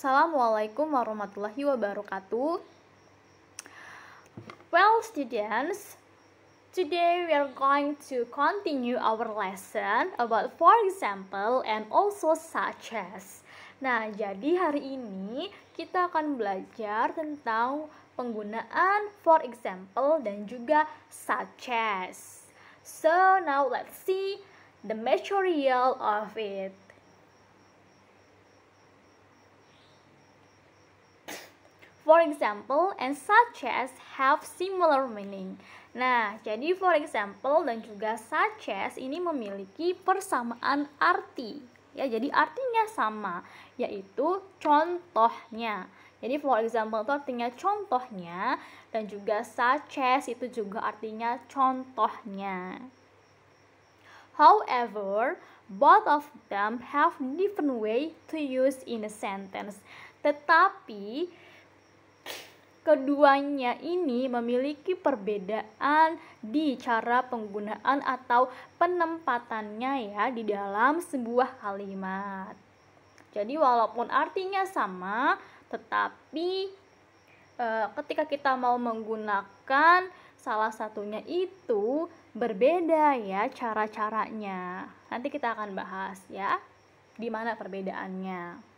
Assalamualaikum warahmatullahi wabarakatuh. Well, students, today we are going to continue our lesson about for example and also such as. Nah, jadi hari ini kita akan belajar tentang penggunaan for example dan juga such as. So, now let's see the material of it. For example and such as have similar meaning. Nah, jadi for example dan juga such as ini memiliki persamaan arti. Ya, jadi artinya sama, yaitu contohnya. Jadi for example itu artinya contohnya dan juga such as itu juga artinya contohnya. However, both of them have different way to use in a sentence. Tetapi keduanya ini memiliki perbedaan di cara penggunaan atau penempatannya ya di dalam sebuah kalimat. Jadi walaupun artinya sama, tetapi ketika kita mau menggunakan salah satunya itu berbeda ya cara-caranya. Nanti kita akan bahas ya di mana perbedaannya.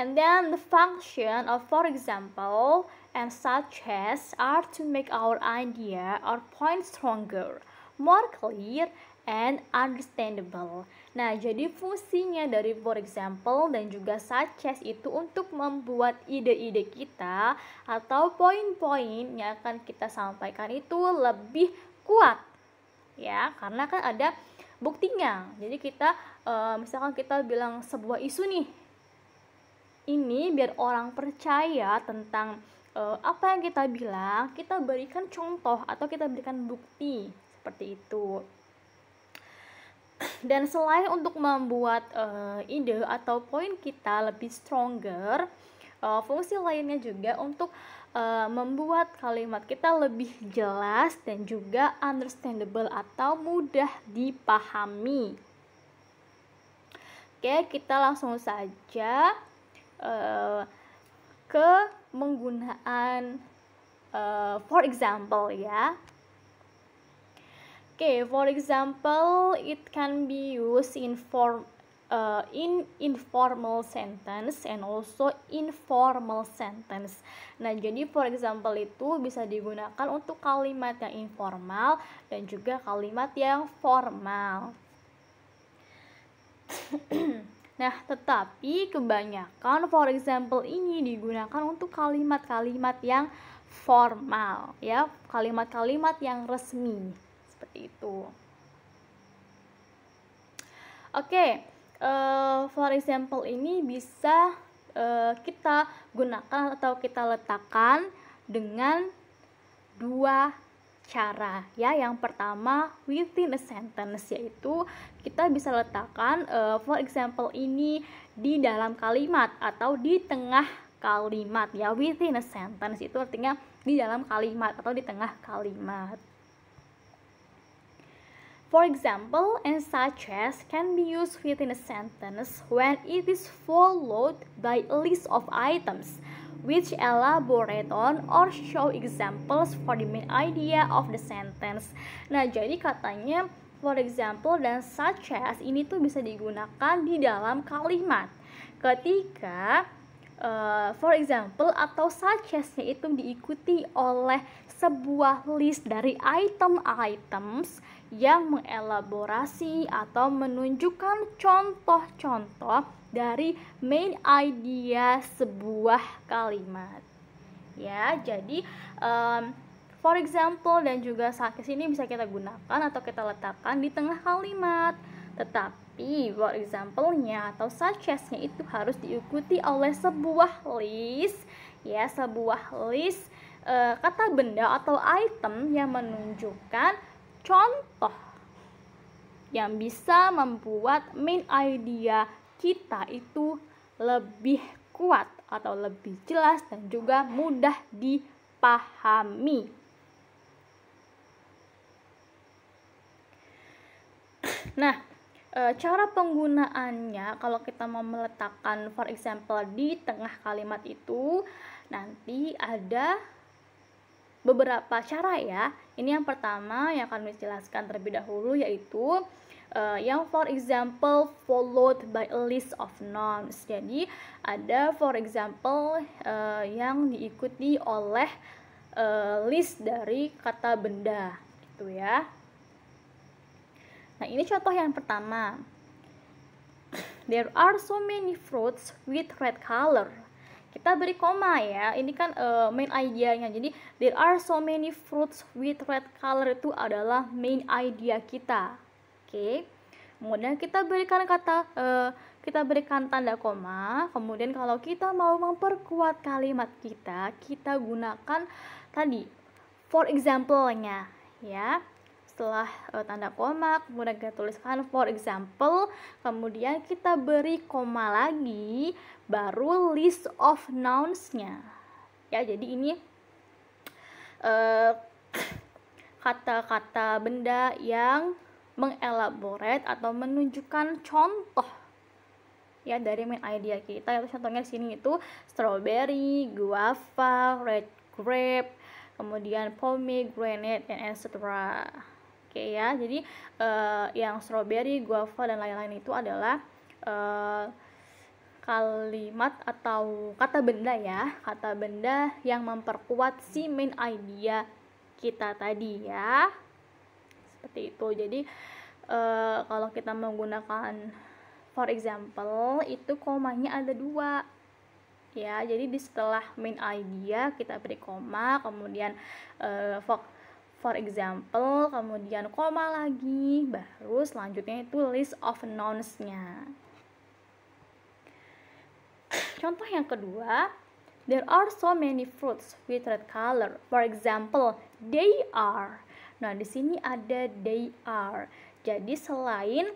And then the function of for example and such as are to make our idea or point stronger, more clear, and understandable. Nah, jadi fungsinya dari for example dan juga such as itu untuk membuat ide-ide kita atau poin-poin yang akan kita sampaikan itu lebih kuat. Ya, karena kan ada buktinya. Jadi kita misalkan kita bilang sebuah isu nih, ini biar orang percaya tentang apa yang kita bilang, kita berikan contoh atau kita berikan bukti seperti itu. Dan selain untuk membuat ide atau poin kita lebih stronger, fungsi lainnya juga untuk membuat kalimat kita lebih jelas dan juga understandable atau mudah dipahami. Oke, kita langsung saja ke penggunaan for example ya. Okay, for example, it can be used in informal sentence and also informal sentence. Nah, jadi for example itu bisa digunakan untuk kalimat yang informal dan juga kalimat yang formal. Nah, tetapi kebanyakan for example ini digunakan untuk kalimat-kalimat yang formal, ya, kalimat-kalimat yang resmi, seperti itu. Oke, for example ini bisa kita gunakan atau kita letakkan dengan dua cara ya. Yang pertama within a sentence, yaitu kita bisa letakkan for example ini di dalam kalimat atau di tengah kalimat ya. Within a sentence itu artinya di dalam kalimat atau di tengah kalimat. For example and such as can be used within a sentence when it is followed by a list of items which elaborate on or show examples for the main idea of the sentence. Nah, jadi katanya for example dan such as ini tuh bisa digunakan di dalam kalimat ketika for example atau such as-nya itu diikuti oleh sebuah list dari item-items yang mengelaborasi atau menunjukkan contoh-contoh dari main idea sebuah kalimat. Ya, jadi for example dan juga such as ini bisa kita gunakan atau kita letakkan di tengah kalimat. Tetapi for example-nya atau such as-nya itu harus diikuti oleh sebuah list, ya, sebuah list kata benda atau item yang menunjukkan contoh yang bisa membuat main idea kita itu lebih kuat atau lebih jelas dan juga mudah dipahami. Nah, Cara penggunaannya kalau kita mau meletakkan for example di tengah kalimat itu nanti ada beberapa cara ya. Ini yang pertama yang akan dijelaskan terlebih dahulu, yaitu yang for example followed by a list of nouns. Jadi ada for example yang diikuti oleh list dari kata benda gitu ya. Nah, ini contoh yang pertama. There are so many fruits with red color. Kita beri koma ya. Ini kan main idea-nya. Jadi there are so many fruits with red color itu adalah main idea kita. Oke. Kemudian kita berikan kita berikan tanda koma. Kemudian kalau kita mau memperkuat kalimat kita gunakan tadi for example-nya ya. Setelah tanda koma, kemudian kita tuliskan for example, kemudian kita beri koma lagi, baru list of nouns-nya. Ya, jadi ini kata-kata benda yang mengelaborate atau menunjukkan contoh ya dari main idea kita. Yaitu contohnya di sini itu strawberry, guava, red grape, kemudian pomegranate, and etc. Oke ya, jadi yang strawberry, guava, dan lain-lain itu adalah kalimat atau kata benda ya, kata benda yang memperkuat si main idea kita tadi ya, seperti itu. Jadi kalau kita menggunakan for example itu komanya ada 2 ya, jadi di setelah main idea kita beri koma, kemudian for example, kemudian koma lagi, baru selanjutnya itu list of nouns-nya. Contoh yang kedua, there are so many fruits with red color. For example, they are. Nah, di sini ada they are. Jadi selain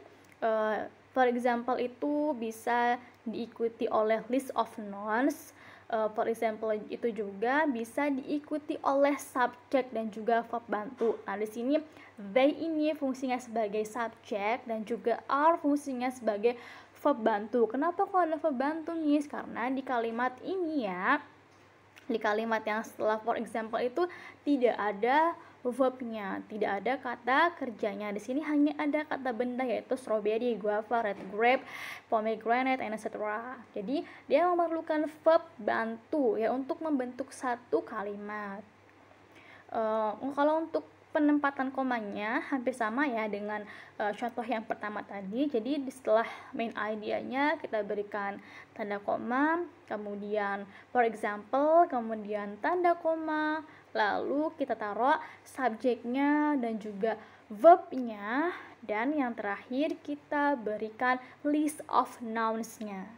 for example itu bisa diikuti oleh list of nouns, for example itu juga bisa diikuti oleh subjek dan juga verb bantu. Nah, di sini they ini fungsinya sebagai subjek dan juga are fungsinya sebagai verb bantu. Kenapa kok ada verb bantu nih? Karena di kalimat ini ya, di kalimat yang setelah for example itu tidak ada verbnya, tidak ada kata kerjanya. Di sini hanya ada kata benda yaitu strawberry, guava, red grape, pomegranate, and etc. Jadi dia memerlukan verb bantu ya untuk membentuk satu kalimat. Kalau untuk penempatan komanya hampir sama ya dengan contoh yang pertama tadi. Jadi setelah main idea-nya kita berikan tanda koma, kemudian for example, kemudian tanda koma, lalu kita taruh subjeknya dan juga verbnya, dan yang terakhir kita berikan list of nouns-nya.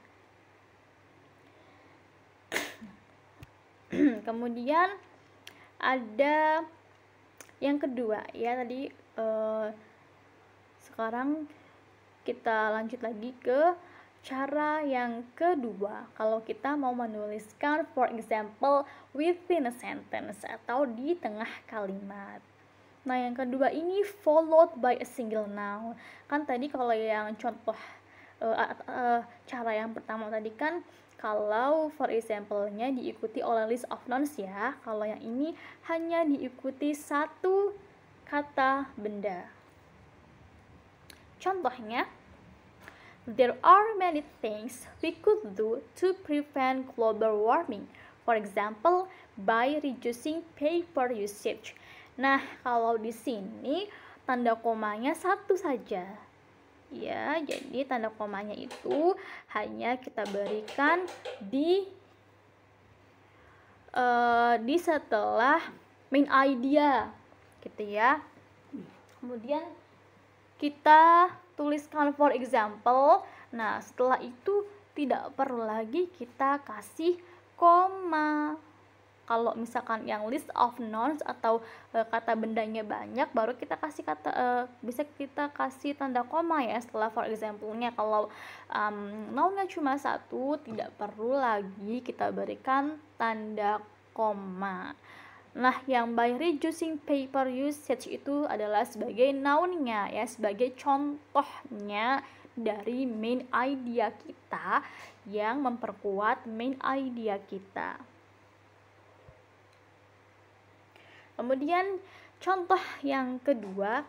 Kemudian ada yang kedua ya tadi, sekarang kita lanjut lagi ke cara yang kedua kalau kita mau menuliskan for example within a sentence atau di tengah kalimat. Nah, yang kedua ini followed by a single noun. Kan tadi kalau yang contoh cara yang pertama tadi kan kalau for example-nya diikuti oleh list of nouns ya. Kalau yang ini hanya diikuti satu kata benda. Contohnya, there are many things we could do to prevent global warming. For example, by reducing paper usage. Nah, kalau di sini tanda komanya satu saja. Ya, jadi tanda komanya itu hanya kita berikan di setelah main idea gitu ya. Kemudian kita tuliskan for example. Nah, setelah itu tidak perlu lagi kita kasih koma. Kalau misalkan yang list of nouns atau kata bendanya banyak, baru kita kasih bisa kita kasih tanda koma ya setelah for example-nya. Kalau nounnya cuma satu, tidak perlu lagi kita berikan tanda koma. Nah, yang by reducing paper usage itu adalah sebagai noun-nya ya, sebagai contohnya dari main idea kita yang memperkuat main idea kita. Kemudian contoh yang kedua,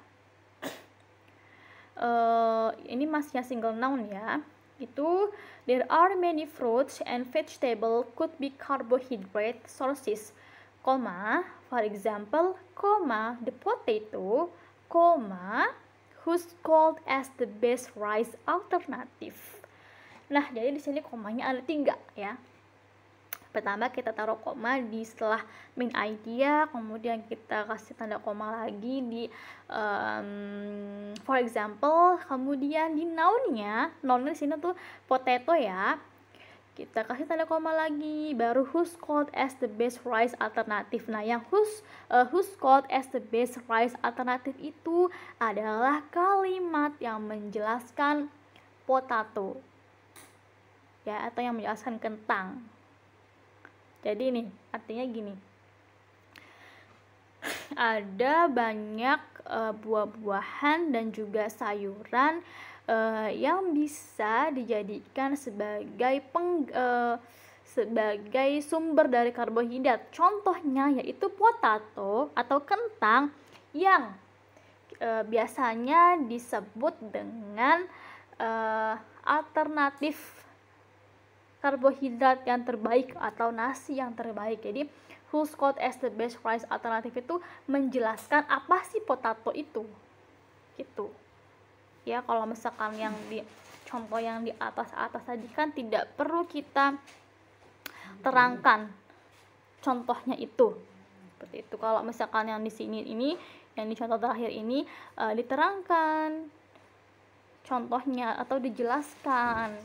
ini masih single noun ya, itu there are many fruits and vegetable could be carbohydrate sources, for example, the potato, who's called as the best rice alternative. Nah, jadi di sini komanya ada 3 ya. Pertama kita taruh koma di setelah main idea, kemudian kita kasih tanda koma lagi di for example, kemudian di noun-nya di sini tuh potato ya. Kita kasih tanda koma lagi, baru who's called as the best rice alternative. Nah, yang who's called as the best rice alternative itu adalah kalimat yang menjelaskan potato ya, atau yang menjelaskan kentang. Jadi nih, artinya gini, ada banyak buah-buahan dan juga sayuran yang bisa dijadikan sebagai sumber dari karbohidrat. Contohnya yaitu potato atau kentang yang biasanya disebut dengan alternatif karbohidrat yang terbaik atau nasi yang terbaik. Jadi who's called as the best rice alternative itu menjelaskan apa sih potato itu gitu ya. Kalau misalkan yang di contoh yang di atas tadi kan tidak perlu kita terangkan contohnya itu seperti itu. Kalau misalkan yang di sini ini, yang di contoh terakhir ini diterangkan contohnya atau dijelaskan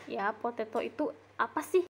ya, potato itu apa sih